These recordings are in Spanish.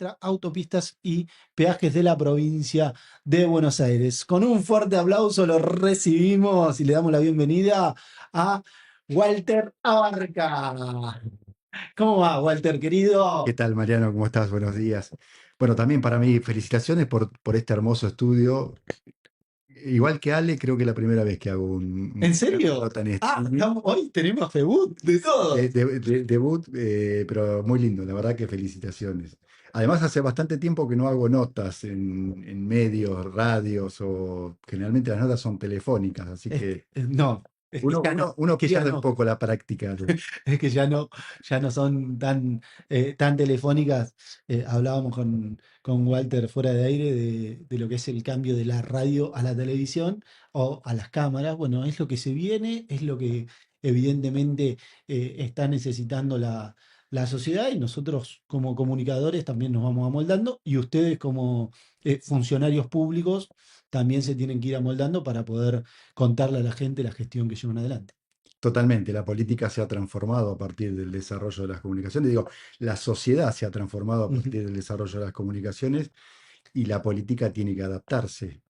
Ministra, Autopistas y Peajes de la provincia de Buenos Aires. Con un fuerte aplauso lo recibimos y le damos la bienvenida a Walter Abarca. ¿Cómo va, Walter, ¿Qué querido? tal, Mariano? ¿Cómo estás? Buenos días. Bueno, también para mí, felicitaciones por este hermoso estudio. Igual que Ale, creo que es la primera vez que hago ¿En una serio? nota en Ah, streaming. hoy tenemos debut de todos. Debut, pero muy lindo, la verdad que felicitaciones. Además, hace bastante tiempo que no hago notas en medios, radios, o generalmente las notas son telefónicas, así que No, es que ya no, es uno que ya pierde un no. poco la práctica. Es que ya no son tan telefónicas. Hablábamos con Walter fuera de aire de lo que es el cambio de la radio a la televisión o a las cámaras. Bueno, es lo que se viene, es lo que evidentemente está necesitando la sociedad y nosotros como comunicadores también nos vamos amoldando y ustedes como funcionarios públicos también se tienen que ir amoldando para poder contarle a la gente la gestión que llevan adelante. Totalmente, la política se ha transformado a partir del desarrollo de las comunicaciones. Digo, la sociedad se ha transformado a Ujú. partir del desarrollo de las comunicaciones y la política tiene que adaptarse.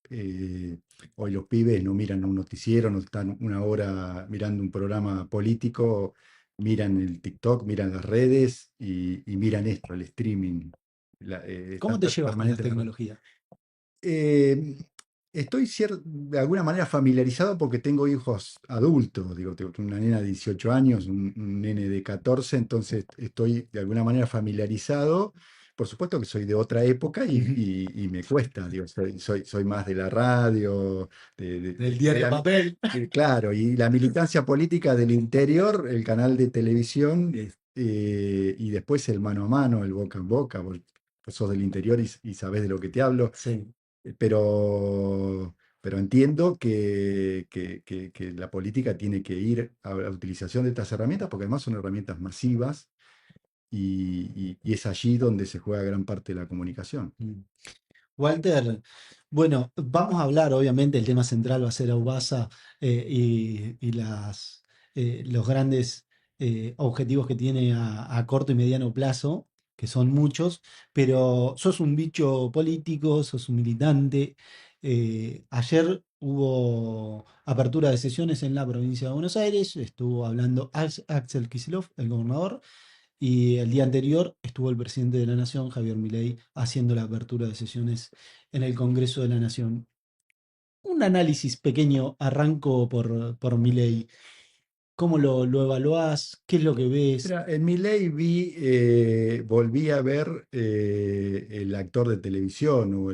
Hoy los pibes no miran un noticiero, no están una hora mirando un programa político, miran el TikTok, miran las redes y miran esto, el streaming. ¿Cómo Están te llevas con las permanentes en las redes. tecnologías? Eh, Estoy de alguna manera familiarizado porque tengo hijos adultos, digo, tengo una nena de 18 años, un nene de 14, entonces estoy de alguna manera familiarizado. Por supuesto que soy de otra época Ujú. y me cuesta, digo, soy más de la radio, Del diario papel. claro, y la militancia política del interior, el canal de televisión, y después el mano a mano, el boca en boca. Vos sos del interior y sabés de lo que te hablo. Sí. Pero entiendo que la política tiene que ir a la utilización de estas herramientas porque además son herramientas masivas y es allí donde se juega gran parte de la comunicación. Mm. Walter, bueno, vamos a hablar, obviamente, el tema central va a ser Aubasa y los grandes objetivos que tiene a corto y mediano plazo, que son muchos, pero sos un bicho político, sos un militante. Ayer hubo apertura de sesiones en la provincia de Buenos Aires, estuvo hablando Axel Kicillof, el gobernador. Y el día anterior estuvo el presidente de la Nación, Javier Milei, haciendo la apertura de sesiones en el Congreso de la Nación. Un análisis pequeño, arranco por Milei. ¿Cómo lo evaluás? ¿Qué es lo que ves? Mira, en Milei volví a ver el actor de televisión o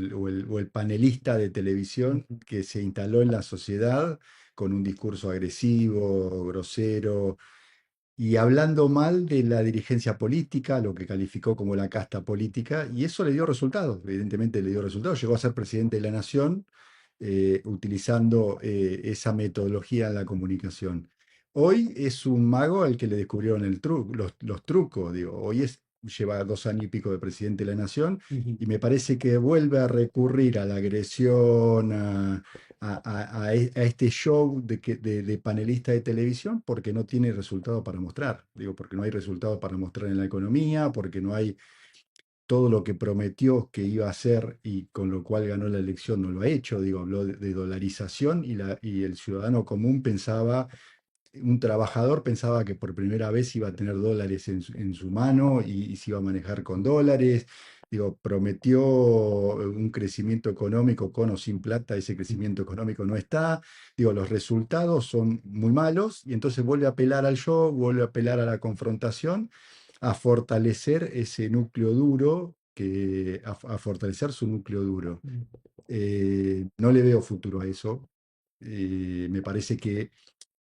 el panelista de televisión Ujú. que se instaló en la sociedad con un discurso agresivo, grosero, y hablando mal de la dirigencia política, lo que calificó como la casta política, y eso le dio resultados, evidentemente le dio resultados. Llegó a ser presidente de la nación utilizando esa metodología en la comunicación. Hoy es un mago al que le descubrieron los trucos, digo, lleva 2 años y pico de presidente de la nación Ujú. y me parece que vuelve a recurrir a la agresión, a este show de panelista de televisión porque no tiene resultado para mostrar. Digo, porque no hay resultado para mostrar en la economía, porque no hay todo lo que prometió que iba a hacer y con lo cual ganó la elección, no lo ha hecho. Digo, habló de dolarización y el ciudadano común pensaba, un trabajador pensaba que por primera vez iba a tener dólares en su mano y se iba a manejar con dólares. Digo, prometió un crecimiento económico con o sin plata, ese crecimiento económico no está. Digo, los resultados son muy malos y entonces vuelve a apelar al show, vuelve a apelar a la confrontación, a fortalecer ese núcleo duro, a fortalecer su núcleo duro. No le veo futuro a eso. Me parece que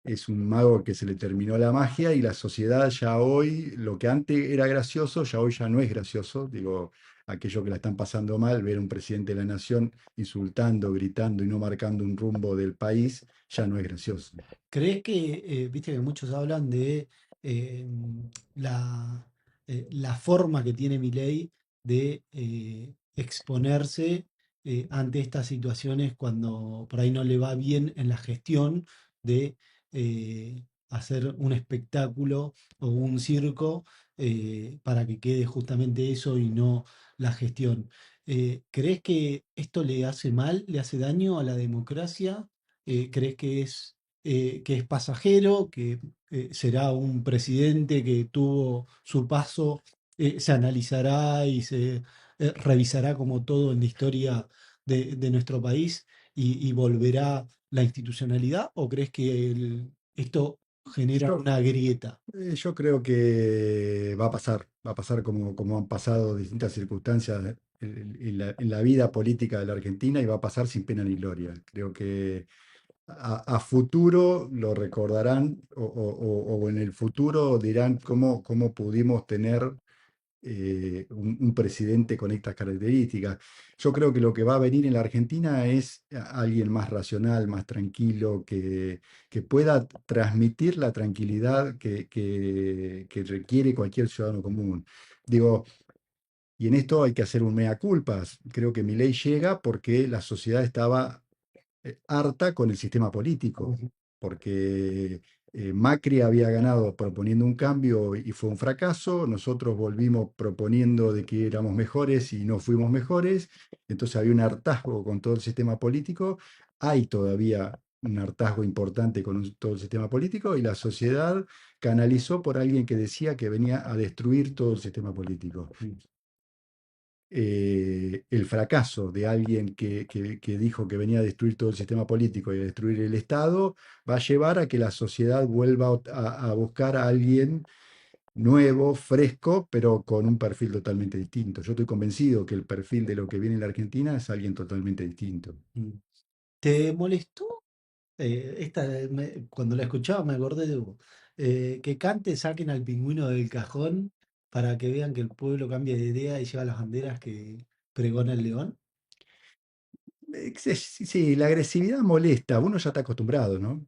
es un mago que se le terminó la magia y la sociedad ya hoy, lo que antes era gracioso, ya hoy ya no es gracioso. Digo, aquellos que la están pasando mal, ver a un presidente de la nación insultando, gritando y no marcando un rumbo del país, ya no es gracioso. ¿Crees que, viste que muchos hablan de eh, la, la forma que tiene Milei de exponerse ante estas situaciones cuando por ahí no le va bien en la gestión de hacer un espectáculo o un circo para que quede justamente eso y no la gestión. ¿Crees que esto le hace mal, le hace daño a la democracia? ¿Crees que es pasajero, que será un presidente que tuvo su paso, se analizará y se revisará como todo en la historia de nuestro país y volverá la institucionalidad? ¿O crees que esto genera Yo, una grieta? yo creo que va a pasar como han pasado distintas circunstancias en la vida política de la Argentina y va a pasar sin pena ni gloria. Creo que a futuro lo recordarán o en el futuro dirán cómo pudimos tener un presidente con estas características. Yo creo que lo que va a venir en la Argentina es alguien más racional, más tranquilo, que pueda transmitir la tranquilidad que requiere cualquier ciudadano común. Digo, y en esto hay que hacer un mea culpas. Creo que mi ley llega porque la sociedad estaba harta con el sistema político, Ujú. porque Macri había ganado proponiendo un cambio y fue un fracaso, nosotros volvimos proponiendo de que éramos mejores y no fuimos mejores, entonces había un hartazgo con todo el sistema político, hay todavía un hartazgo importante con todo el sistema político y la sociedad canalizó por alguien que decía que venía a destruir todo el sistema político. El fracaso de alguien que dijo que venía a destruir todo el sistema político y a destruir el Estado, va a llevar a que la sociedad vuelva a buscar a alguien nuevo, fresco, pero con un perfil totalmente distinto. Yo estoy convencido que el perfil de lo que viene en la Argentina es alguien totalmente distinto. Mm. ¿Te molestó? Cuando la escuchaba me acordé de vos. Que cante, saquen al pingüino del cajón para que vean que el pueblo cambia de idea y lleva las banderas que pregona el león. Sí, sí, la agresividad molesta, uno ya está acostumbrado, ¿no?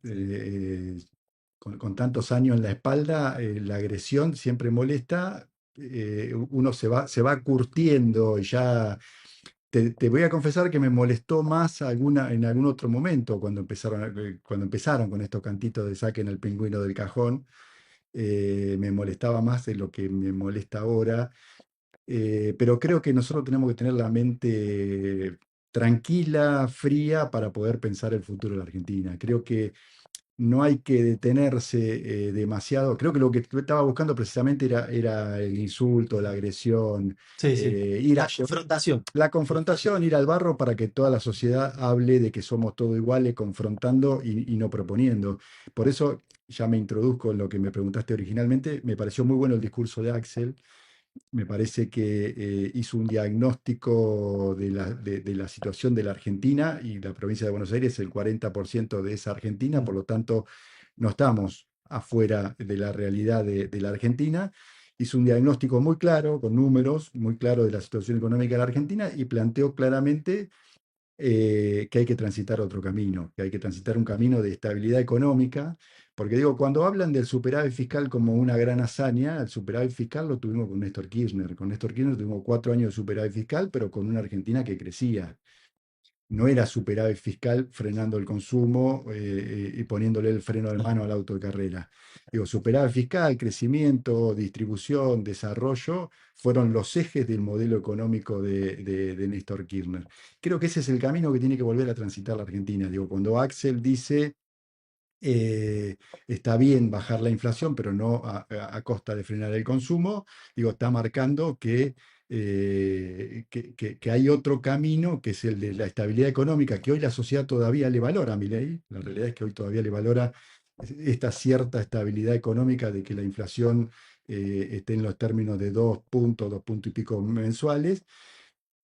Con tantos años en la espalda, la agresión siempre molesta, uno se va curtiendo y ya te voy a confesar que me molestó más en algún otro momento cuando empezaron con estos cantitos de saquen al pingüino del cajón, me molestaba más de lo que me molesta ahora, pero creo que nosotros tenemos que tener la mente tranquila, fría, para poder pensar el futuro de la Argentina. Creo que no hay que detenerse demasiado. Creo que lo que estaba buscando precisamente era el insulto, la agresión, Sí, sí. ir a La confrontación. la confrontación, ir al barro para que toda la sociedad hable de que somos todos iguales, confrontando y no proponiendo. Por eso ya me introduzco en lo que me preguntaste originalmente. Me pareció muy bueno el discurso de Axel. Me parece que hizo un diagnóstico de la situación de la Argentina y la provincia de Buenos Aires es el 40% de esa Argentina, por Mm. lo tanto no estamos afuera de la realidad de la Argentina. Hizo un diagnóstico muy claro, con números, muy claro de la situación económica de la Argentina y planteó claramente que hay que transitar otro camino, que hay que transitar un camino de estabilidad económica, porque digo, cuando hablan del superávit fiscal como una gran hazaña, el superávit fiscal lo tuvimos con Néstor Kirchner tuvimos 4 años de superávit fiscal, pero con una Argentina que crecía. No era superávit fiscal frenando el consumo y poniéndole el freno de Claro. mano al auto de carrera. Digo, superávit fiscal, crecimiento, distribución, desarrollo, fueron los ejes del modelo económico de Néstor Kirchner. Creo que ese es el camino que tiene que volver a transitar la Argentina. Digo, cuando Axel dice eh, está bien bajar la inflación, pero no a costa de frenar el consumo, digo, está marcando que hay otro camino, que es el de la estabilidad económica, que hoy la sociedad todavía le valora a Milei. La realidad es que hoy todavía le valora esta cierta estabilidad económica de que la inflación esté en los términos de 2 puntos, 2 puntos y pico mensuales.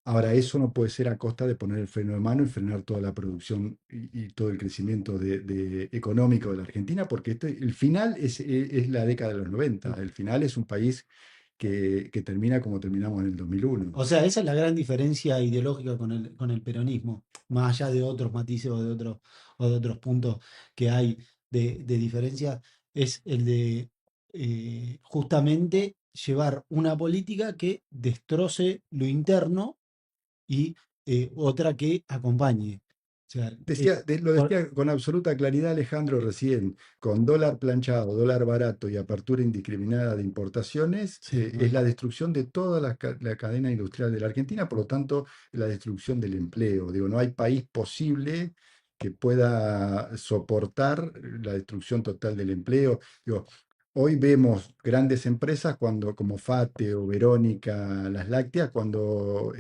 Ahora, eso no puede ser a costa de poner el freno de mano y frenar toda la producción y todo el crecimiento económico de la Argentina, porque el final es la década de los 90. El final es un país que termina como terminamos en el 2001. O sea, esa es la gran diferencia ideológica con el peronismo, más allá de otros matices o de otros puntos que hay de diferencia, es el de justamente llevar una política que destroce lo interno y otra que acompañe. sea, Lo por- decía con absoluta claridad Alejandro recién, con dólar planchado, dólar barato y apertura indiscriminada de importaciones, sí, es bueno, la destrucción de toda la cadena industrial de la Argentina, por lo tanto, la destrucción del empleo. Digo, no hay país posible que pueda soportar la destrucción total del empleo. Digo, hoy vemos grandes empresas cuando, como Fate o Verónica, las lácteas, cuando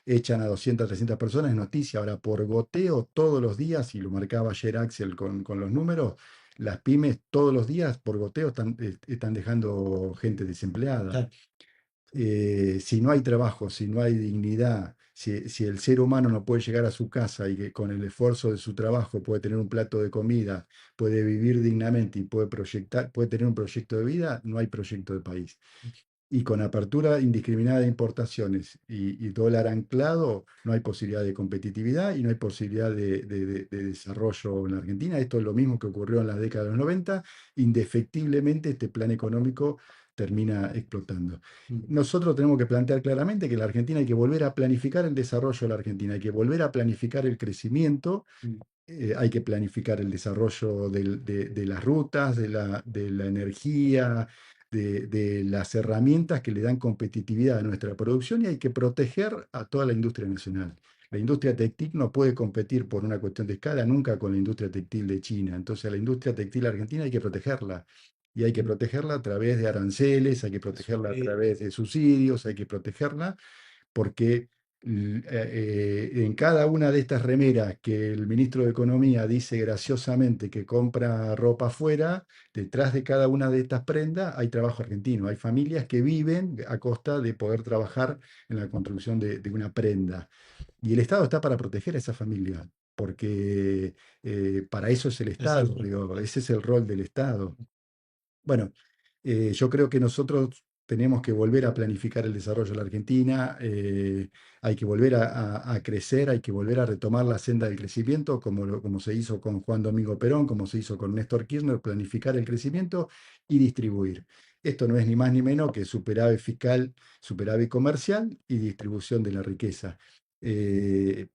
echan a 200, 300 personas, es noticia. Ahora, por goteo, todos los días, y lo marcaba ayer Axel con los números, las pymes todos los días, por goteo, están dejando gente desempleada. claro, Si no hay trabajo, si no hay dignidad, si el ser humano no puede llegar a su casa y que con el esfuerzo de su trabajo puede tener un plato de comida, puede vivir dignamente y puede proyectar, puede tener un proyecto de vida, no hay proyecto de país. Y con apertura indiscriminada de importaciones y dólar anclado, no hay posibilidad de competitividad y no hay posibilidad de desarrollo en la Argentina. Esto es lo mismo que ocurrió en la década de los 90. Indefectiblemente este plan económico termina explotando. mm, Nosotros tenemos que plantear claramente que en la Argentina hay que volver a planificar el desarrollo de la Argentina, hay que volver a planificar el crecimiento, mm, hay que planificar el desarrollo de las rutas, de la energía, de las herramientas que le dan competitividad a nuestra producción y hay que proteger a toda la industria nacional. La industria textil no puede competir por una cuestión de escala nunca con la industria textil de China. Entonces, la industria textil argentina hay que protegerla. Y hay que mm, protegerla a través de aranceles, hay que eso, protegerla a través de subsidios, hay que protegerla porque en cada una de estas remeras que el ministro de Economía dice graciosamente que compra ropa afuera, detrás de cada una de estas prendas hay trabajo argentino. Hay familias que viven a costa de poder trabajar en la construcción de una prenda. Y el Estado está para proteger a esa familia, porque para eso es el es el Estado, rol. digo, ese es el rol del Estado. Bueno, yo creo que nosotros tenemos que volver a planificar el desarrollo de la Argentina, hay que volver a crecer, hay que volver a retomar la senda del crecimiento, como se hizo con Juan Domingo Perón, como se hizo con Néstor Kirchner, planificar el crecimiento y distribuir. Esto no es ni más ni menos que superávit fiscal, superávit comercial y distribución de la riqueza. Eh,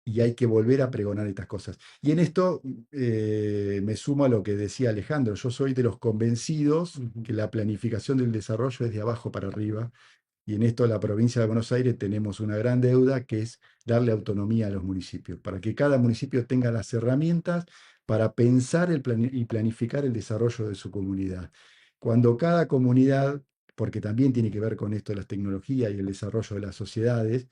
y hay que volver a pregonar estas cosas. Y en esto me sumo a lo que decía Alejandro. Yo soy de los convencidos Ujú, que la planificación del desarrollo es de abajo para arriba. Y en esto la provincia de Buenos Aires tenemos una gran deuda que es darle autonomía a los municipios, para que cada municipio tenga las herramientas para pensar y planificar el desarrollo de su comunidad. Cuando cada comunidad, porque también tiene que ver con esto de las tecnologías y el desarrollo de las sociedades,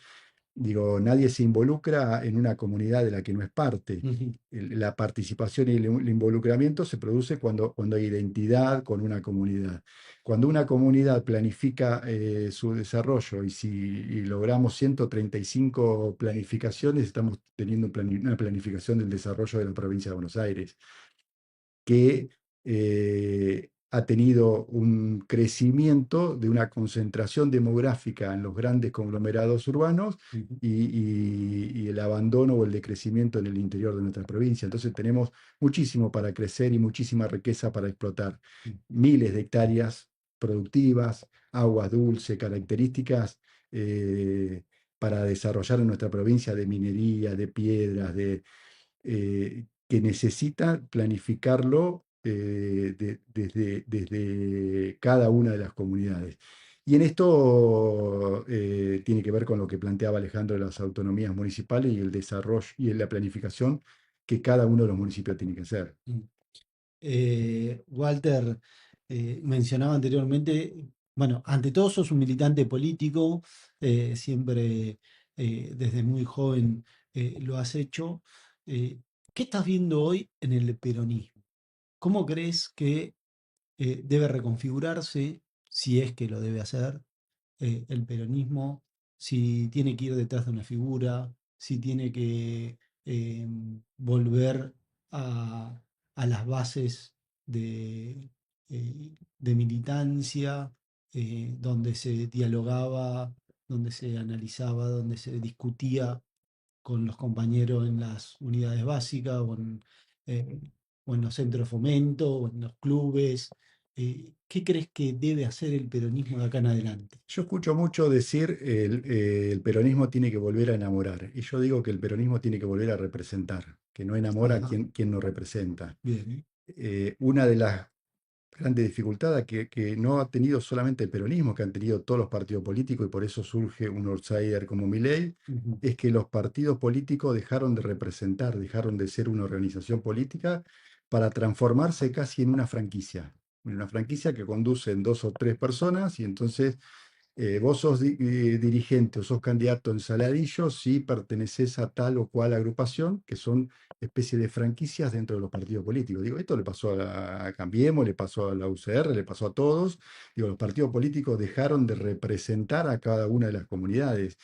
digo, nadie se involucra en una comunidad de la que no es parte. ujú, La participación y el involucramiento se produce cuando hay identidad con una comunidad. Cuando una comunidad planifica su desarrollo y logramos 135 planificaciones, estamos teniendo una planificación del desarrollo de la provincia de Buenos Aires que ha tenido un crecimiento de una concentración demográfica en los grandes conglomerados urbanos ujú, y el abandono o el decrecimiento en el interior de nuestra provincia. Entonces tenemos muchísimo para crecer y muchísima riqueza para explotar. ujú. Miles de hectáreas productivas, aguas dulces, características para desarrollar en nuestra provincia de minería, de piedras, que necesita planificarlo desde cada una de las comunidades. Y en esto tiene que ver con lo que planteaba Alejandro de las autonomías municipales y el desarrollo y la planificación que cada uno de los municipios tiene que hacer. Mm. Walter mencionaba anteriormente, bueno, ante todo sos un militante político, siempre desde muy joven lo has hecho. Eh, ¿Qué estás viendo hoy en el peronismo? ¿Cómo crees que debe reconfigurarse, si es que lo debe hacer, el peronismo, si tiene que ir detrás de una figura, si tiene que volver a las bases de militancia, donde se dialogaba, donde se analizaba, donde se discutía con los compañeros en las unidades básicas eh, o en los centros de fomento o en los clubes? ¿qué crees que debe hacer el peronismo de acá en adelante? Yo escucho mucho decir el peronismo tiene que volver a enamorar. Y yo digo que el peronismo tiene que volver a representar, que no enamora a Ajá, quien no representa. bien. Una de las grandes dificultades que no ha tenido solamente el peronismo, que han tenido todos los partidos políticos, y por eso surge un outsider como Milei, Ujú. es que los partidos políticos dejaron de representar, dejaron de ser una organización política para transformarse casi en una franquicia que conducen dos o tres personas y entonces vos sos dirigente o sos candidato en Saladillo si perteneces a tal o cual agrupación, que son especie de franquicias dentro de los partidos políticos. Digo, esto le pasó a Cambiemos, le pasó a la UCR, le pasó a todos. Digo, los partidos políticos dejaron de representar a cada una de las comunidades.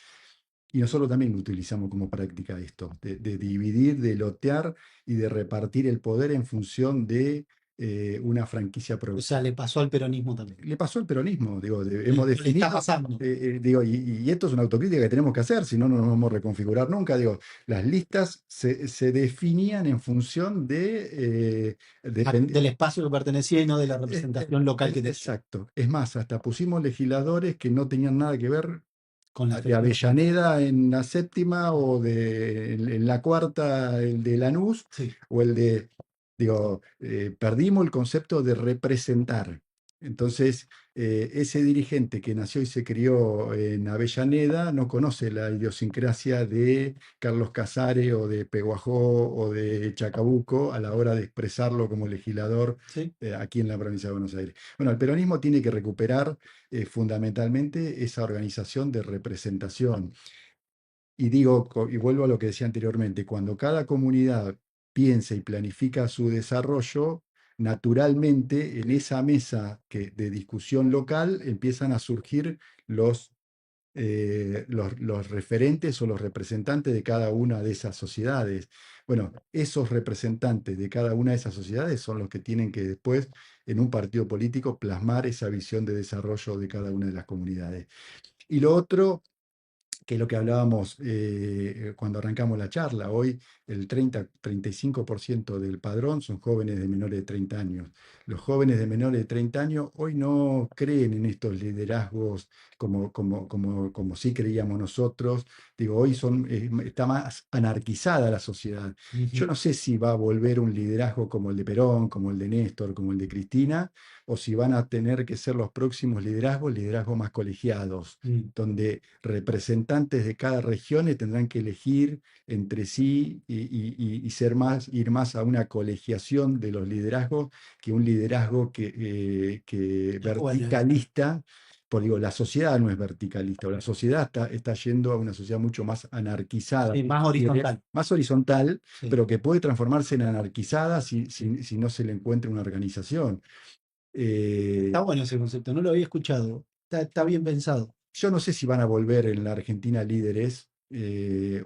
Y nosotros también lo utilizamos como práctica esto, de dividir, de lotear y de repartir el poder en función de una franquicia O sea, le pasó al peronismo también. le pasó al peronismo, digo, hemos O le está definido, pasando digo, y esto es una autocrítica que tenemos que hacer, si no, no nos vamos a reconfigurar nunca, digo, las listas se definían en función de, del espacio que pertenecía y no de la representación local que tenía exacto, es más, hasta pusimos legisladores que no tenían nada que ver con la de federación. Avellaneda en la séptima o en la cuarta el de Lanús Sí, o el de, digo, perdimos el concepto de representar. Entonces, ese dirigente que nació y se crió en Avellaneda no conoce la idiosincrasia de Carlos Casares o de Peguajó o de Chacabuco a la hora de expresarlo como legislador sí. aquí en la provincia de Buenos Aires. Bueno, el peronismo tiene que recuperar fundamentalmente esa organización de representación. Y digo, y vuelvo a lo que decía anteriormente, cuando cada comunidad piensa y planifica su desarrollo, naturalmente en esa mesa de discusión local empiezan a surgir los referentes o los representantes de cada una de esas sociedades. Bueno, esos representantes de cada una de esas sociedades son los que tienen que después, en un partido político, plasmar esa visión de desarrollo de cada una de las comunidades. Y lo otro que es lo que hablábamos cuando arrancamos la charla. Hoy el 30-35% del padrón son jóvenes de menores de 30 años. Los jóvenes de menores de 30 años hoy no creen en estos liderazgos como sí creíamos nosotros. Digo, hoy está más anarquizada la sociedad. Yo Ujú. no sé si va a volver un liderazgo como el de Perón, como el de Néstor, como el de Cristina, o si van a tener que ser los próximos liderazgos más colegiados Mm. donde representantes de cada región tendrán que elegir entre sí y ir más a una colegiación de los liderazgos que un liderazgo que Bueno, verticalista. Porque digo, la sociedad no es verticalista, o la sociedad está yendo a una sociedad mucho más anarquizada, sí, más horizontal. más horizontal, Sí. pero que puede transformarse en anarquizada si, Sí. si no se le encuentra una organización. Está Eh, bueno ese concepto, no lo había escuchado. Está bien pensado. Yo no sé si van a volver en la Argentina líderes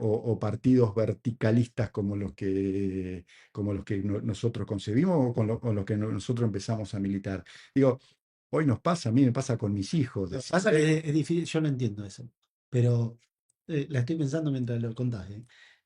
o partidos verticalistas como los que nosotros concebimos o con los que nosotros empezamos a militar. Digo, hoy nos pasa, a mí me pasa con mis hijos. Lo que pasa es Decirle, que es difícil, yo no entiendo eso, pero la estoy pensando mientras lo contás.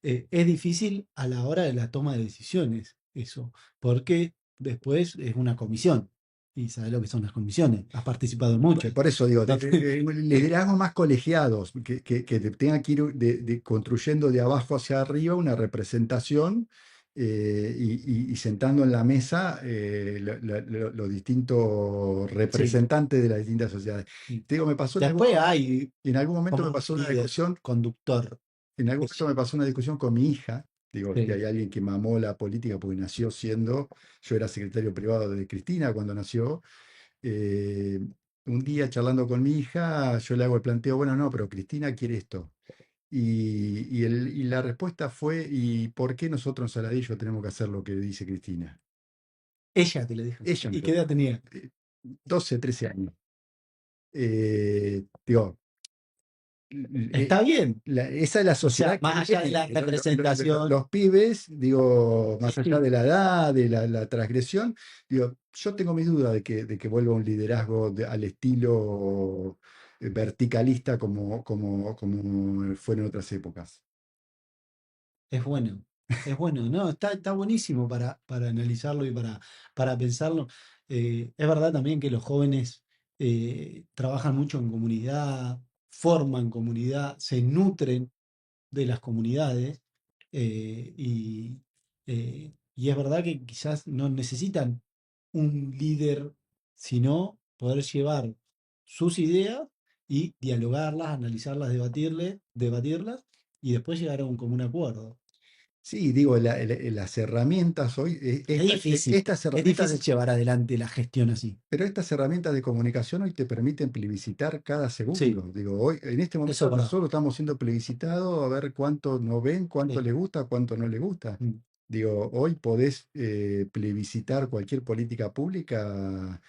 Es difícil a la hora de la toma de decisiones eso, porque después es una comisión y sabes lo que son las comisiones, has participado en muchas. por eso digo, Entonces, liderazgos más colegiados, que tengan que ir construyendo de abajo hacia arriba una representación y sentando en la mesa los distintos sí. representantes de las distintas sociedades. Sí. Te digo, me pasó Después hay en algún momento como me un pasó una líder, discusión, conductor. en algún momento Es- me pasó una discusión con mi hija. Digo, si sí. hay alguien que mamó la política porque nació siendo, yo era secretario privado de Cristina cuando nació, eh, un día charlando con mi hija, yo le hago el planteo, bueno, no, pero Cristina quiere esto. Y la respuesta fue, ¿y por qué nosotros en Saladillo tenemos que hacer lo que dice Cristina? Ella te lo dijo. Ella me ¿Y lo qué edad dijo, tenía? 12, 13 años. Digo, Está bien. esa es la O sea, sociedad que más allá de viene. la representación, Los pibes, digo, más allá sí, de la edad, de la transgresión, digo, yo tengo mis dudas de que vuelva un liderazgo al estilo verticalista como fue en otras épocas. es bueno. Es bueno, no, está buenísimo para analizarlo y para pensarlo. Es verdad también que los jóvenes trabajan mucho en comunidad, forman comunidad, se nutren de las comunidades y es verdad que quizás no necesitan un líder, sino poder llevar sus ideas y dialogarlas, analizarlas, debatirlas y después llegar a un común acuerdo. Sí, digo, las herramientas hoy, estas Es herramientas difícil llevar adelante la gestión así. pero estas herramientas de comunicación hoy te permiten plebiscitar cada Sí, segundo. Digo, hoy, en este eso momento es verdad. nosotros estamos siendo plebiscitados a ver cuánto nos ven, cuánto Sí. les gusta, cuánto no les gusta. Mm. Digo, hoy podés plebiscitar cualquier política pública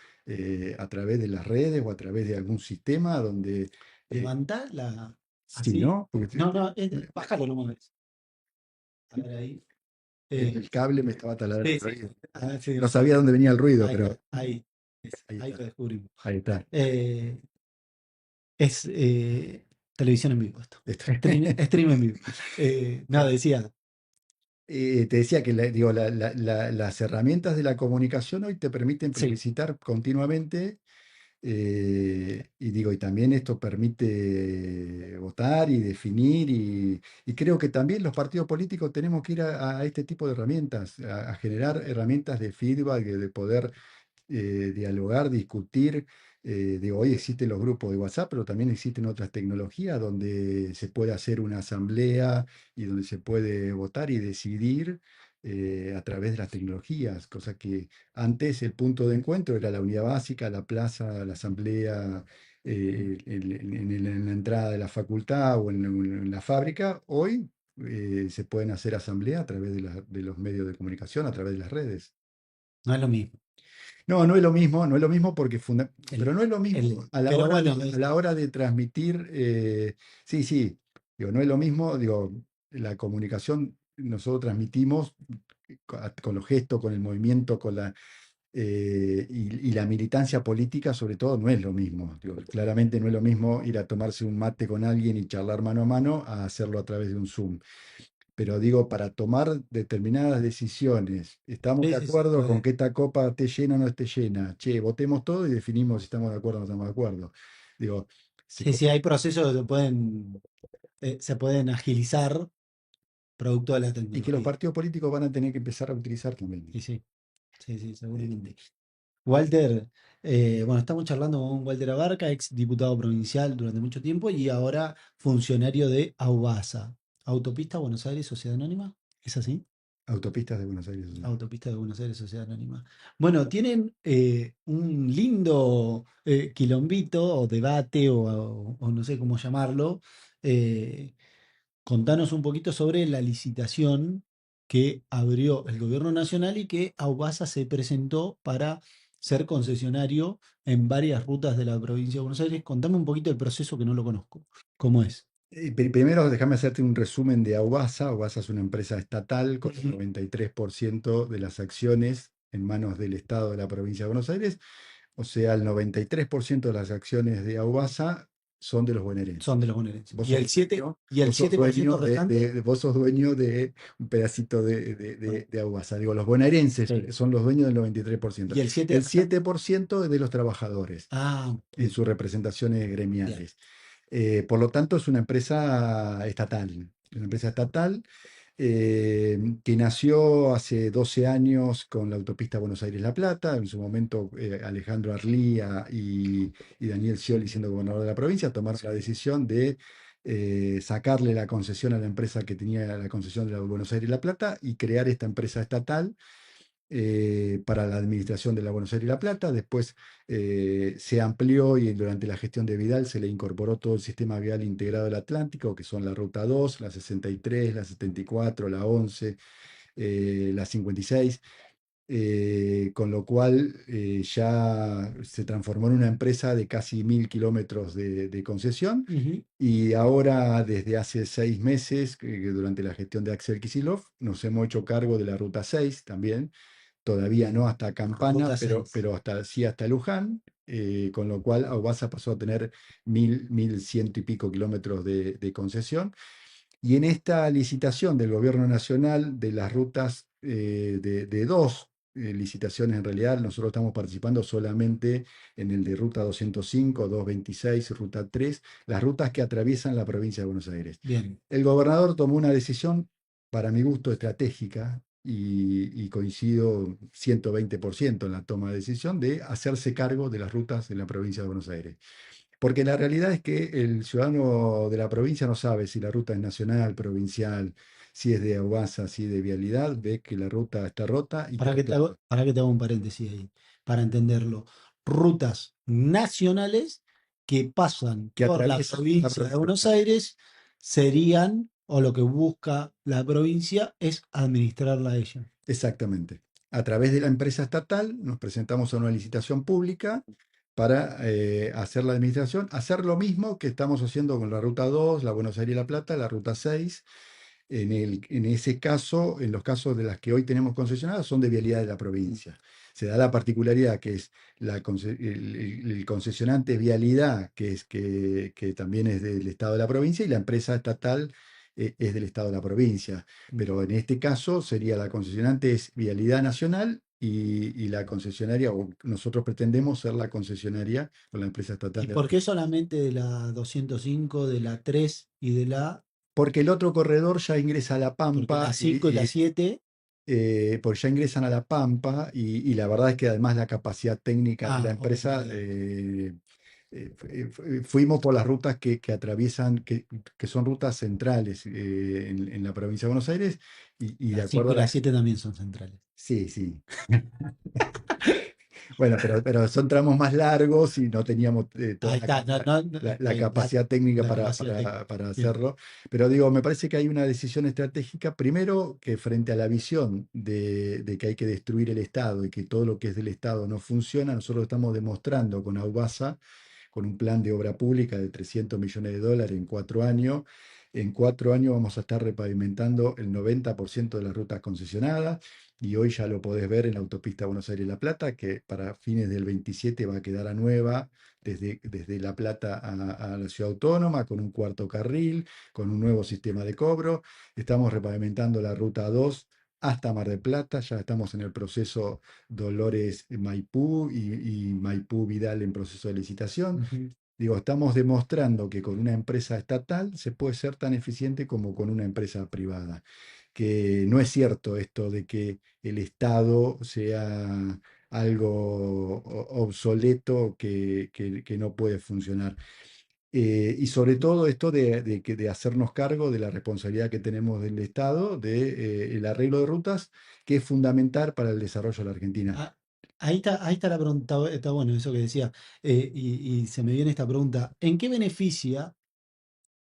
a través de las redes o a través de algún sistema donde, eh, Levantá la sí, así. ¿no? Porque No, no, bájalo nomás. A ver ahí. el cable me estaba taladrando Sí, el sí. oído. A ver si- No sabía dónde venía el ruido, ahí, pero ahí, ahí ahí está, lo descubrimos. ahí está. Eh, es televisión en vivo esto. Está. Stream en vivo. No, decía, Te decía que digo, las herramientas de la comunicación hoy te permiten sí, plebiscitar continuamente y digo, y también esto permite votar y definir y creo que también los partidos políticos tenemos que ir a este tipo de herramientas, a generar herramientas de feedback, de poder dialogar, discutir. Digo, hoy existen los grupos de WhatsApp, pero también existen otras tecnologías donde se puede hacer una asamblea y donde se puede votar y decidir a través de las tecnologías, cosa que antes el punto de encuentro era la unidad básica, la plaza, la asamblea, en la entrada de la facultad o en la fábrica. Hoy se pueden hacer asambleas a través de los medios de comunicación, a través de las redes. no es lo mismo. No, no es lo mismo, no es lo mismo porque pero El, no es lo mismo pero bueno, a la hora de transmitir, sí, sí, digo, no es lo mismo, digo, la comunicación nosotros transmitimos con los gestos, con el movimiento, y la militancia política sobre todo no es lo mismo. Digo, claramente no es lo mismo ir a tomarse un mate con alguien y charlar mano a mano a hacerlo a través de un Zoom. Pero digo, para tomar determinadas decisiones, ¿estamos sí, de sí, se acuerdo con puede. que esta copa esté llena o no esté llena? Che, votemos todo y definimos si estamos de acuerdo o no estamos de acuerdo. Digo, se Sí, co- sí, hay procesos que se pueden agilizar producto de la y que los tecnología. partidos políticos van a tener que empezar a utilizar también. Y sí, sí, sí, Eh, seguramente. Walter, bueno, estamos charlando con Walter Abarca, ex diputado provincial durante mucho tiempo y ahora funcionario de AUBASA, Autopista Buenos Aires Sociedad Anónima. ¿Es así? Autopistas de Buenos Aires. Autopista de Buenos Aires Sociedad Anónima. Bueno, tienen un lindo quilombito o debate o no sé cómo llamarlo. eh, Contanos un poquito sobre la licitación que abrió el gobierno nacional y que Aubasa se presentó para ser concesionario en varias rutas de la provincia de Buenos Aires. Contame un poquito el proceso que no lo conozco. ¿Cómo es? Primero, déjame hacerte un resumen de Aubasa. Aubasa es una empresa estatal con el Ujú. 93% de las acciones en manos del Estado de la provincia de Buenos Aires. O sea, el 93% de las acciones de Aubasa son de los Son bonaerenses. de los bonaerenses. Vos sos dueño, Y el vos sos 7% dueño restante? vos sos dueño de un pedacito de Aguasa. Digo, los bonaerenses Sí. son los dueños del 93%. ¿Y el 7 El restante? 7% es de los trabajadores Ah, en bien, sus representaciones bien. gremiales. Por lo tanto, es una empresa estatal. Una empresa estatal que nació hace 12 años con la autopista Buenos Aires-La Plata. En su momento, Alejandro Arlía y Daniel Scioli, siendo gobernador de la provincia, tomaron la decisión de sacarle la concesión a la empresa que tenía la concesión de la Buenos Aires-La Plata y crear esta empresa estatal para la administración de la Buenos Aires y La Plata. Después se amplió y durante la gestión de Vidal se le incorporó todo el sistema vial integrado del Atlántico, que son la Ruta 2, la 63, la 74, la 11, la 56. Con lo cual ya se transformó en una empresa de casi 1000 kilómetros de concesión Ujú. y ahora desde hace 6 meses, que durante la gestión de Axel Kicillof, nos hemos hecho cargo de la Ruta 6 también, todavía no hasta Campana, Ruta 6. pero sí hasta Luján, con lo cual Aubasa pasó a tener 1100 y pico kilómetros de concesión. Y en esta licitación del Gobierno Nacional de las rutas, de dos licitaciones en realidad, nosotros estamos participando solamente en el de Ruta 205, 226, Ruta 3, las rutas que atraviesan la provincia de Buenos Aires. Bien. El gobernador tomó una decisión, para mi gusto, estratégica, y coincido 120% en la toma de decisión de hacerse cargo de las rutas en la provincia de Buenos Aires. Porque la realidad es que el ciudadano de la provincia no sabe si la ruta es nacional, provincial, si es de Aguasa, si es de Vialidad, ve que la ruta está rota y Para cree que te que hago, para que te hago un paréntesis ahí, para entenderlo. Rutas nacionales que pasan que por la atraviesan la provincia de provincia. Buenos Aires serían, o lo que busca la provincia es administrarla a ella. Exactamente. A través de la empresa estatal nos presentamos a una licitación pública para hacer la administración, hacer lo mismo que estamos haciendo con la Ruta 2, la Buenos Aires-La Plata, la Ruta 6. En ese caso, en los casos de las que hoy tenemos concesionadas, son de vialidad de la provincia. Se da la particularidad que es el concesionante es vialidad, que también es del Estado de la provincia, y la empresa estatal es del Estado de la provincia. Pero en este caso sería la concesionante es vialidad nacional y la concesionaria, o nosotros pretendemos ser la concesionaria con la empresa estatal ¿Y de la por qué provincia. solamente de la 205, de la 3 y de la... Porque el otro corredor ya ingresa a La Porque la Pampa 5 y la 7... porque ya ingresan a La Pampa y la verdad es que además la capacidad técnica de la Ah, ok. empresa, fuimos por las rutas que atraviesan, que son rutas centrales en la provincia de Buenos Aires y de La acuerdo 5 a y la la... 7 también son centrales. Sí, sí. Bueno, pero son tramos más largos y no teníamos toda Ahí está, no, no, no, la capacidad técnica la capacidad técnica. para Bien. hacerlo. Pero digo, me parece que hay una decisión estratégica, primero, que frente a la visión de que hay que destruir el Estado y que todo lo que es del Estado no funciona, nosotros estamos demostrando con Aubasa, con un plan de obra pública de 300 millones de dólares en 4 años. En 4 años vamos a estar repavimentando el 90% de las rutas concesionadas y hoy ya lo podés ver en la autopista Buenos Aires-La Plata, que para fines del 27 va a quedar a nueva desde La Plata a la ciudad autónoma, con un cuarto carril, con un nuevo sistema de cobro. Estamos repavimentando la ruta 2 hasta Mar del Plata, ya estamos en el proceso Dolores Maipú y Maipú Vidal en proceso de licitación. Ujú. Digo, estamos demostrando que con una empresa estatal se puede ser tan eficiente como con una empresa privada. Que no es cierto esto de que el Estado sea algo obsoleto que no puede funcionar. Y sobre todo esto de hacernos cargo de la responsabilidad que tenemos del Estado, de, el arreglo de rutas, que es fundamental para el desarrollo de la Argentina. Ah, ahí está la pregunta, está bueno eso que decía, y se me viene esta pregunta, ¿en qué beneficia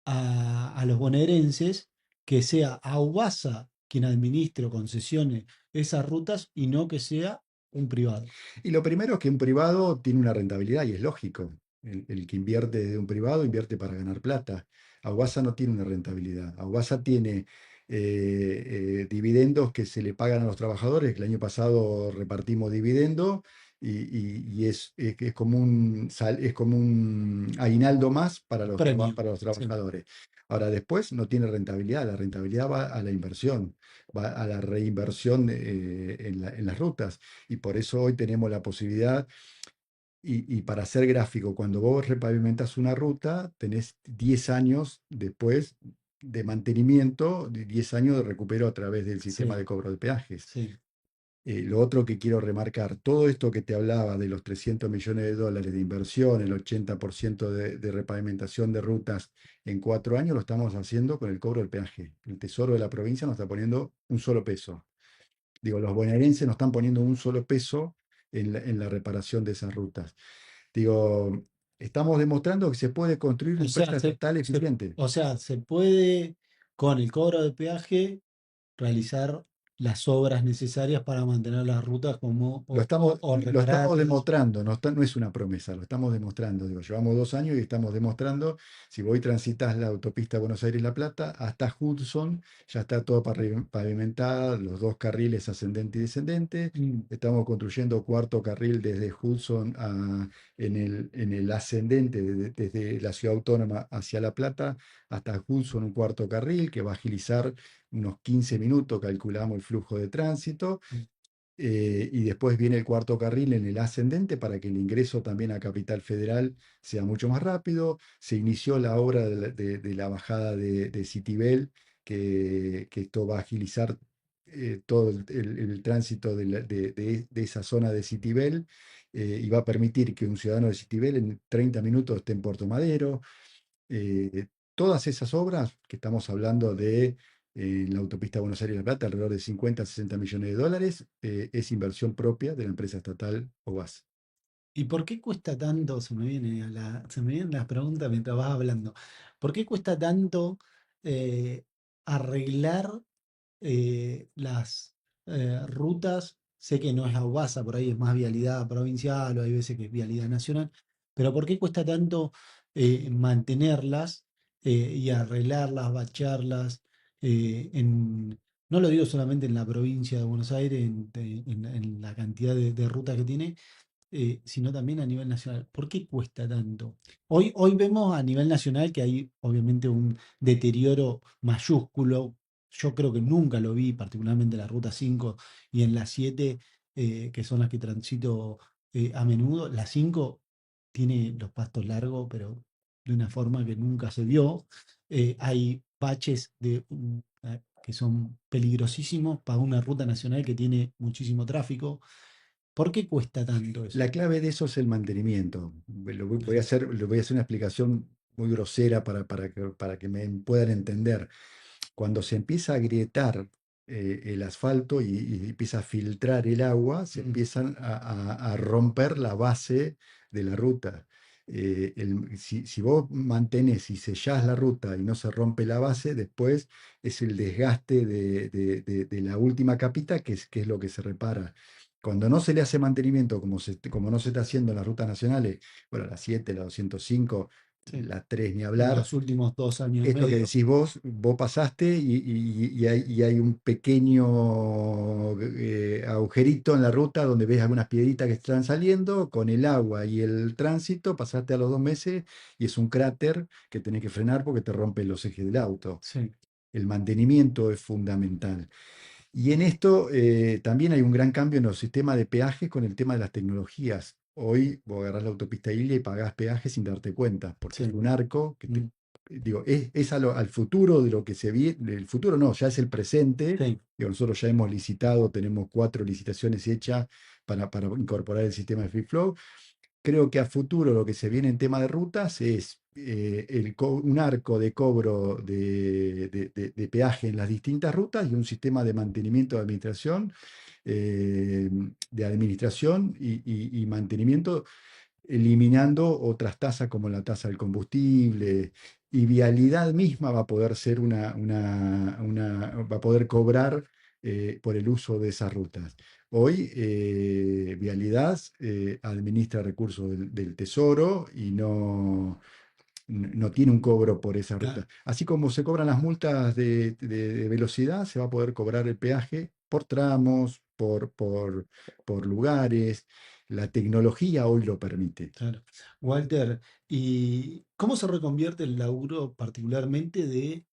a los bonaerenses que sea Aubasa quien administre o concesione esas rutas y no que sea un privado? Y lo primero es que un privado tiene una rentabilidad y es lógico. El que invierte de un privado invierte para ganar plata. Aguasa no tiene una rentabilidad. Aguasa tiene dividendos que se le pagan a los trabajadores. El año pasado repartimos dividendos y es como es como un aguinaldo más para Un los, premio. para los Sí. trabajadores. Ahora, después no tiene rentabilidad. La rentabilidad va a la inversión, va a la reinversión en las rutas. Y por eso hoy tenemos la posibilidad, y para ser gráfico, cuando vos repavimentas una ruta, tenés 10 años después de mantenimiento, de 10 años de recupero a través del sistema de Sí, cobro de peajes. sí. Lo otro que quiero remarcar, todo esto que te hablaba de los 300 millones de dólares de inversión, el 80% de repavimentación de rutas en 4 años, lo estamos haciendo con el cobro del peaje. El Tesoro de la provincia nos está poniendo un solo peso. Digo, los bonaerenses no están poniendo un solo peso en la reparación de esas rutas. Digo, estamos demostrando que se puede construir una O sea, empresa estatal eficiente. se puede con el cobro de peaje realizar. las obras necesarias para mantener las rutas como, o Lo estamos repararlas. demostrando, no es una promesa, lo estamos demostrando. Digo, llevamos 2 años y estamos demostrando. Si voy transitas la autopista Buenos Aires-La Plata, hasta Hudson, ya está todo pavimentada, los dos carriles ascendente y descendente. Mm, Estamos construyendo cuarto carril desde Hudson en el ascendente, desde la ciudad autónoma hacia La Plata, hasta Hudson, un cuarto carril que va a agilizar unos 15 minutos, calculamos el flujo de tránsito. mm. Y después viene el cuarto carril en el ascendente para que el ingreso también a Capital Federal sea mucho más rápido. Se inició la obra de la bajada de Citibel, que esto va a agilizar todo el tránsito de esa zona de Citibel, y va a permitir que un ciudadano de Citibel en 30 minutos esté en Puerto Madero. Todas esas obras que estamos hablando de la autopista Buenos Aires-La Plata, alrededor de 50 a 60 millones de dólares, es inversión propia de la empresa estatal OVAS. ¿Y por qué cuesta tanto? Se me vienen las preguntas mientras vas hablando. ¿Por qué cuesta tanto eh, arreglar las rutas? Sé que no es AUBASA, por ahí es más vialidad provincial o hay veces que es vialidad nacional, pero ¿por qué cuesta tanto mantenerlas y arreglarlas, bacharlas? No lo digo solamente en la provincia de Buenos Aires, en la cantidad de rutas que tiene, sino también a nivel nacional. ¿Por qué cuesta tanto? Hoy vemos a nivel nacional que hay obviamente un deterioro mayúsculo. Yo creo que nunca lo vi, particularmente en la Ruta 5 y en la 7, que son las que transito a menudo. La 5 tiene los pastos largos, pero de una forma que nunca se vio. Hay baches que son peligrosísimos para una ruta nacional que tiene muchísimo tráfico. ¿Por qué cuesta tanto eso? La clave de eso es el mantenimiento. Ajá. Le voy a hacer una explicación muy grosera para que me puedan entender. Cuando se empieza a agrietar el asfalto y empieza a filtrar el agua, se Mm, empiezan a romper la base de la ruta. Si vos mantenés y sellás la ruta y no se rompe la base, después es el desgaste de la última capita que es lo que se repara. Cuando no se le hace mantenimiento, como no se está haciendo en las rutas nacionales, bueno, la 7, la 205, sí, la 3 ni en hablar, los últimos 2 años y esto que medio. decís vos pasaste y hay un pequeño agujerito en la ruta donde ves algunas piedritas que están saliendo, con el agua y el tránsito, pasaste a los 2 meses y es un cráter que tenés que frenar porque te rompen los ejes del auto. Sí, El mantenimiento es fundamental. Y en esto también hay un gran cambio en los sistemas de peajes con el tema de las tecnologías. Hoy vos agarrás la autopista Ilia y pagás peajes sin darte cuenta, porque es sí, un arco que mm, digo, es al futuro de lo que se viene, el futuro no, ya es el presente. sí, Digo, nosotros ya hemos licitado, tenemos 4 licitaciones hechas para incorporar el sistema de Free Flow. Creo que a futuro lo que se viene en tema de rutas es un arco de cobro de peaje en las distintas rutas y un sistema de mantenimiento eh, de administración y mantenimiento, eliminando otras tasas como la tasa del combustible. Y Vialidad misma va a poder ser va a poder cobrar por el uso de esas rutas. Hoy Vialidad administra recursos del Tesoro y no tiene un cobro por esa claro, ruta. Así como se cobran las multas de velocidad, se va a poder cobrar el peaje por tramos, por lugares. La tecnología hoy lo permite. claro. Walter, ¿y cómo se reconvierte el laburo particularmente de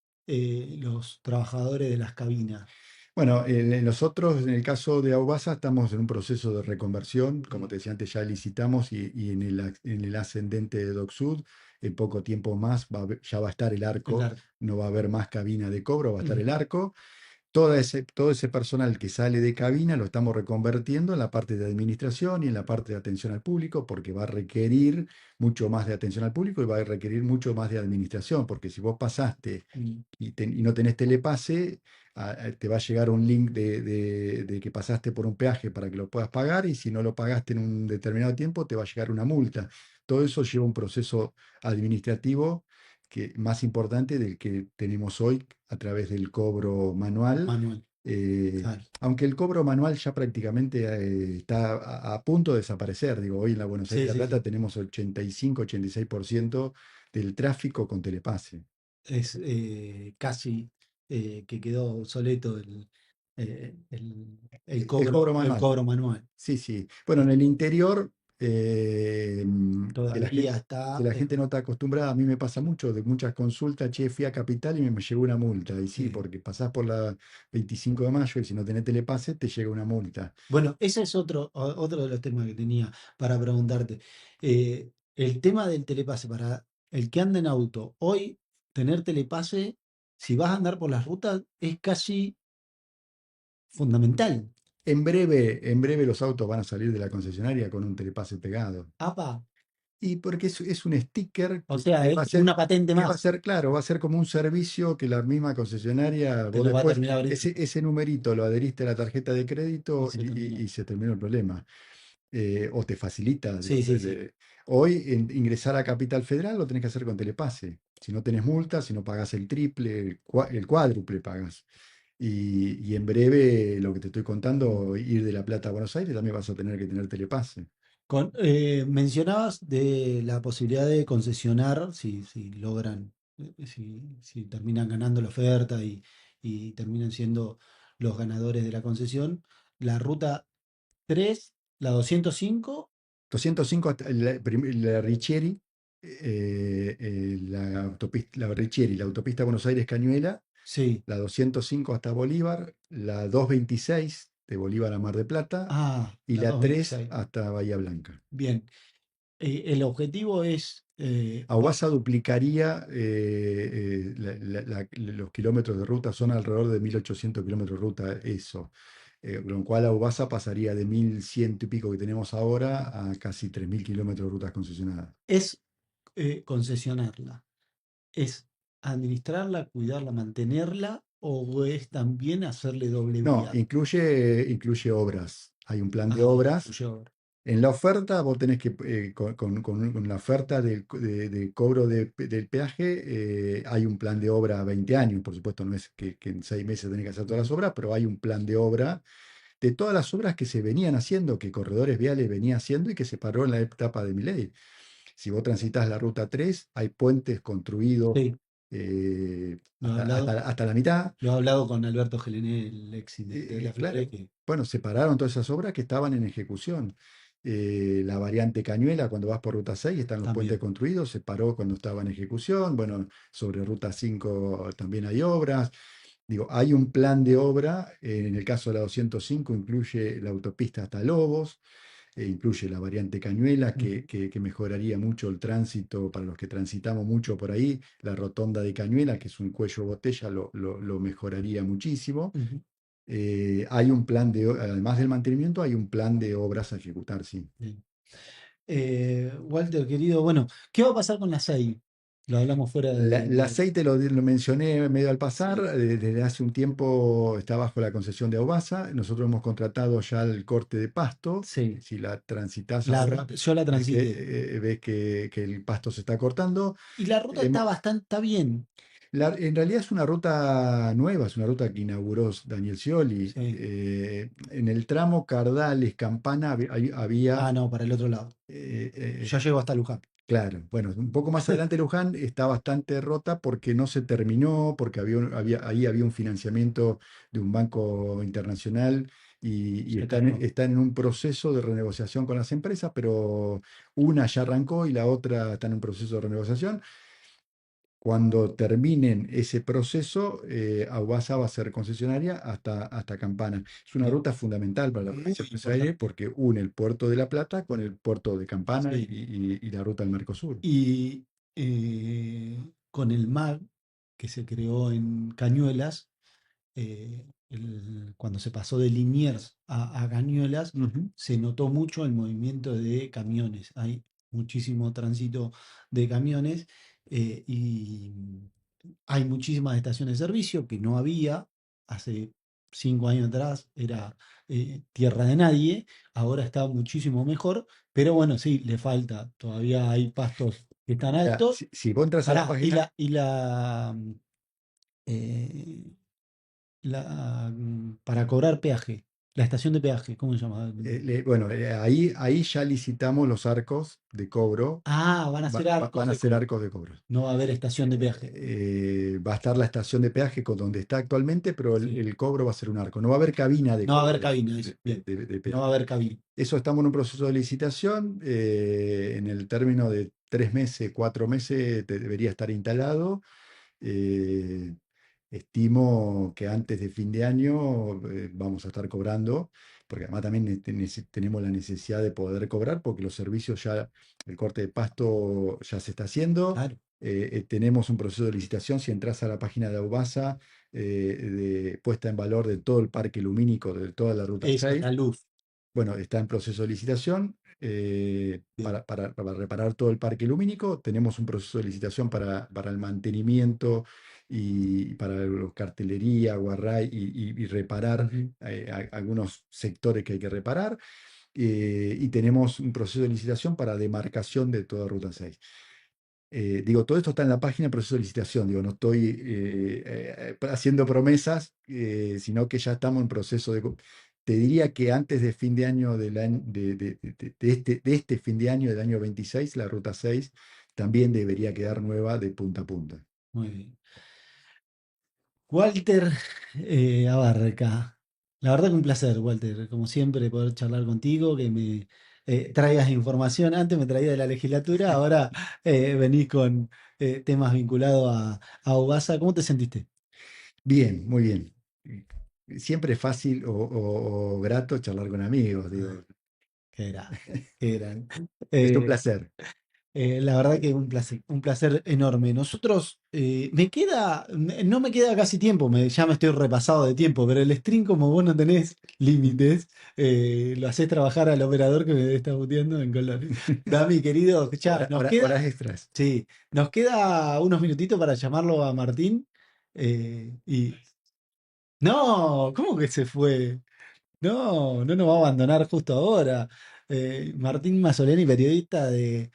los trabajadores de las cabinas? Bueno, nosotros, en el caso de Aubasa, estamos en un proceso de reconversión. Como Mm, te decía antes, ya licitamos y en el ascendente de Dock Sud, en poco tiempo más ya va a estar el el arco, arco. no va a haber más cabina de cobro, va a estar Mm, el arco. Todo ese personal que sale de cabina lo estamos reconvirtiendo en la parte de administración y en la parte de atención al público, porque va a requerir mucho más de atención al público y va a requerir mucho más de administración, porque si vos pasaste mm, y no tenés telepase, te va a llegar un link de que pasaste por un peaje para que lo puedas pagar, y si no lo pagaste en un determinado tiempo, te va a llegar una multa. Todo eso lleva un proceso administrativo más importante del que tenemos hoy a través del cobro manual, Manuel. Claro. Aunque el cobro manual ya prácticamente está a punto de desaparecer. Digo, hoy en la Buenos Aires Sí, de La sí, Plata sí. tenemos 85-86% del tráfico con telepase. Es casi que quedó obsoleto El cobro el manual. cobro manual. Sí, sí. Bueno, en Y el interior, todavía que está. la gente no está acostumbrada, a mí me pasa mucho, de muchas consultas, che, fui a Capital y me llegó una multa. Y sí, eh, porque pasás por la 25 de mayo y si no tenés telepase, te llega una multa. bueno, ese es otro de los temas que tenía para preguntarte. El tema del telepase para el que anda en auto. Hoy, tener telepase, si vas a andar por las rutas, es casi fundamental. En breve los autos van a salir de la concesionaria con un telepase pegado. APA, Y porque es un sticker o sea, va a es ser, una patente que va a más. ser, claro, va a ser como un servicio que la misma concesionaria, Te vos lo va a después, terminar brindando. ese numerito lo adheriste a la tarjeta de Y crédito se terminó. y se terminó el problema. O te facilita. Digo, Sí, sí, sí. hoy ingresar a Capital Federal lo tenés que hacer con telepase. Si no tenés multa, si no pagás el triple, el cuádruple pagas. Y en breve, lo que te estoy contando, ir de La Plata a Buenos Aires, también vas a tener que tener telepase. Mencionabas de la posibilidad de concesionar, si logran, si terminan ganando la oferta y terminan siendo los ganadores de la concesión, la ruta 3, la 205, 205 hasta la Richieri, la Richieri, la autopista Buenos Aires-Cañuela, sí. la 205 hasta Bolívar, la 226 de Bolívar a Mar de Plata Ah, y la la 3 226. hasta Bahía Blanca. Bien. El objetivo es, Aguasa duplicaría los kilómetros de ruta, son alrededor de 1.800 kilómetros de ruta, eso. Con lo cual Aubasa pasaría de 1.100 y pico que tenemos ahora a casi 3.000 kilómetros de rutas concesionadas. es concesionarla. ¿Es administrarla, cuidarla, mantenerla o es también hacerle doble No, vía? incluye obras. Hay un plan de Ah, obras. incluye obra. En la oferta, vos tenés que, con la oferta de cobro del peaje, hay un plan de obra a 20 años. Por supuesto, no es que en 6 meses tenés que hacer todas las Ujú. obras, pero hay un plan de obra de todas las obras que se venían haciendo, que Corredores Viales venía haciendo y que se paró en la etapa de Milei. Si vos transitas la ruta 3, hay puentes construidos Sí, lo he hablado, hasta la mitad. lo he hablado con Alberto Gelené, el ex intendente de la Claro, Flores, que bueno, se pararon todas esas obras que estaban en ejecución. La variante Cañuela, cuando vas por Ruta 6, están los puentes también. construidos, se paró cuando estaba en ejecución. Bueno, sobre Ruta 5 también hay obras. Digo, hay un plan de obra, en el caso de la 205 incluye la autopista hasta Lobos, incluye la variante Cañuela, Ujú, que mejoraría mucho el tránsito para los que transitamos mucho por ahí. La rotonda de Cañuela, que es un cuello botella, lo mejoraría muchísimo. ujú, Hay un plan además del mantenimiento, hay un plan de obras a ejecutar, sí. bien. Walter, querido, bueno, ¿qué va a pasar con la SEI? Lo hablamos fuera El de- aceite lo mencioné medio al pasar, Sí, desde hace un tiempo está bajo la concesión de Aubasa. Nosotros hemos contratado ya el corte de pasto. sí. Si la transitas ahora, Yo la transité. ves que el pasto se está cortando. Y la ruta está Hemo- bastante, está bien. en realidad es una ruta nueva, es una ruta que inauguró Daniel Scioli. Sí. En el tramo Cardales-Campana Ah, había no, para el otro lado. eh, eh, Ya llego hasta Luján. claro, bueno, un poco más adelante Luján está bastante rota porque no se terminó, porque ahí había un financiamiento de un banco internacional y Se tardó. están en un proceso de renegociación con las empresas, pero una ya arrancó y la otra está en un proceso de renegociación. Cuando terminen ese proceso, Aguasa va a ser concesionaria hasta Campana. Es una Bien. ruta fundamental para la Muy provincia de Buenos Aires importante. porque une el puerto de La Plata con el puerto de Campana Sí. y la ruta del Mercosur. Y con el MAG que se creó en Cañuelas, cuando se pasó de Liniers a Cañuelas, Ujú. se notó mucho el movimiento de camiones. Hay muchísimo tránsito de camiones y hay muchísimas estaciones de servicio que no había hace 5 años atrás, era tierra de nadie, ahora está muchísimo mejor, pero bueno, sí, le falta, todavía hay pastos que están Mira, altos. si vos entras a la Pará, página, eh, para cobrar peaje. La estación de peaje, ¿cómo se llama? Bueno, ahí ya licitamos los arcos de cobro. Ah, van a ser Van arcos a de ser cobro. arcos de cobro. No va a haber estación de peaje. Va a estar la estación de peaje con donde está actualmente, pero Sí. el cobro va a ser un arco. No va a haber cabina de No va a haber cobro cabina, eso. Bien. de No va a peaje. haber cabina. Eso estamos en un proceso de licitación. En el término de 3 meses, 4 meses, debería estar instalado. Eh, Estimo que antes de fin de año vamos a estar cobrando, porque además también tenemos la necesidad de poder cobrar, porque los servicios ya, el corte de pasto ya se está haciendo. Claro. Tenemos un proceso de licitación. Si entras a la página de Aubasa, de puesta en valor de todo el parque lumínico, de toda la ruta Eso, 6. la luz. Bueno, está en proceso de licitación Bien. para reparar todo el parque lumínico. Tenemos un proceso de licitación para el mantenimiento y para los cartelería, guarray y reparar Ujú. algunos sectores que hay que reparar. Y tenemos un proceso de licitación para demarcación de toda Ruta 6. Digo, todo esto está en la página de proceso de licitación. Digo, no estoy haciendo promesas, sino que ya estamos en proceso de. Te diría que antes de fin de año de este fin de año del año 26, la ruta 6 también debería quedar nueva de punta a punta. Muy bien. Walter Abarca. La verdad que un placer, Walter, como siempre, poder charlar contigo, que me traigas información. Antes me traía de la legislatura, ahora venís con temas vinculados a UBASA. ¿Cómo te sentiste? Bien, muy bien. Siempre es fácil o grato charlar con amigos, Ah, digo. qué grande, qué grande. Es un Eh, placer. la verdad que un placer enorme. Nosotros, no me queda casi tiempo, ya me estoy repasado de tiempo, pero el stream, como vos no tenés límites, lo hacés trabajar al operador que me está puteando en colores. Dami, querido, ya, Horas extras. sí, nos queda unos minutitos para llamarlo a Martín. Y no, ¿cómo que se fue? No, no nos va a abandonar justo ahora. Martín Mazzoleni, periodista de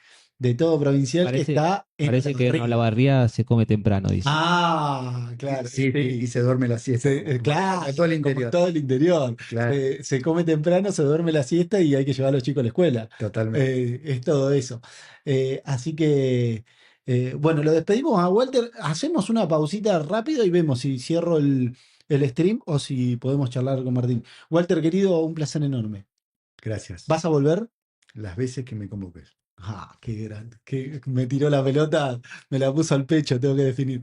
Todo Provincial, que Parece, está en parece el que en río. Olavarría se come temprano, dice. Ah, claro, Sí, sí, y sí. se duerme la siesta, Claro, como todo el como interior. todo el interior. Claro, Se come temprano, se duerme la siesta y hay que llevar a los chicos a la escuela. totalmente. Es todo eso. Así que, bueno, lo despedimos a Walter. Hacemos una pausita rápido y vemos si cierro el stream o si podemos charlar con Martín. Walter, querido, un placer enorme. Gracias. ¿Vas a volver? Las veces que me convoques. Ah, qué grande. Que me tiró la pelota, me la puso al pecho, tengo que definir.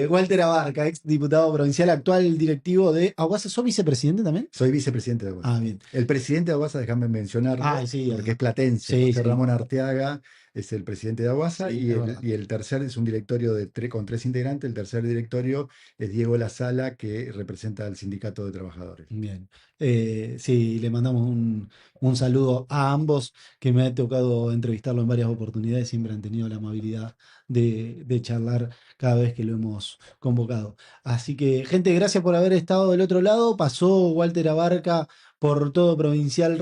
Walter Abarca, ex diputado provincial, actual directivo de Aguasa. ¿Sos vicepresidente también? Soy vicepresidente de Ah, Aguasa. bien. El presidente de Aguasa, déjame Ah, mencionarlo, sí, porque es platense. sí, José sí, Ramón Arteaga es el presidente de Aguasa sí, es verdad. y el tercer es un directorio con 3 integrantes. El tercer directorio es Diego La Sala, que representa al Sindicato de Trabajadores. Bien. Sí, le mandamos un saludo a ambos, que me ha tocado entrevistarlo en varias oportunidades, siempre han tenido la amabilidad de charlar cada vez que lo hemos convocado. Así que, gente, gracias por haber estado del otro lado. Pasó Walter Abarca por Todo Provincial.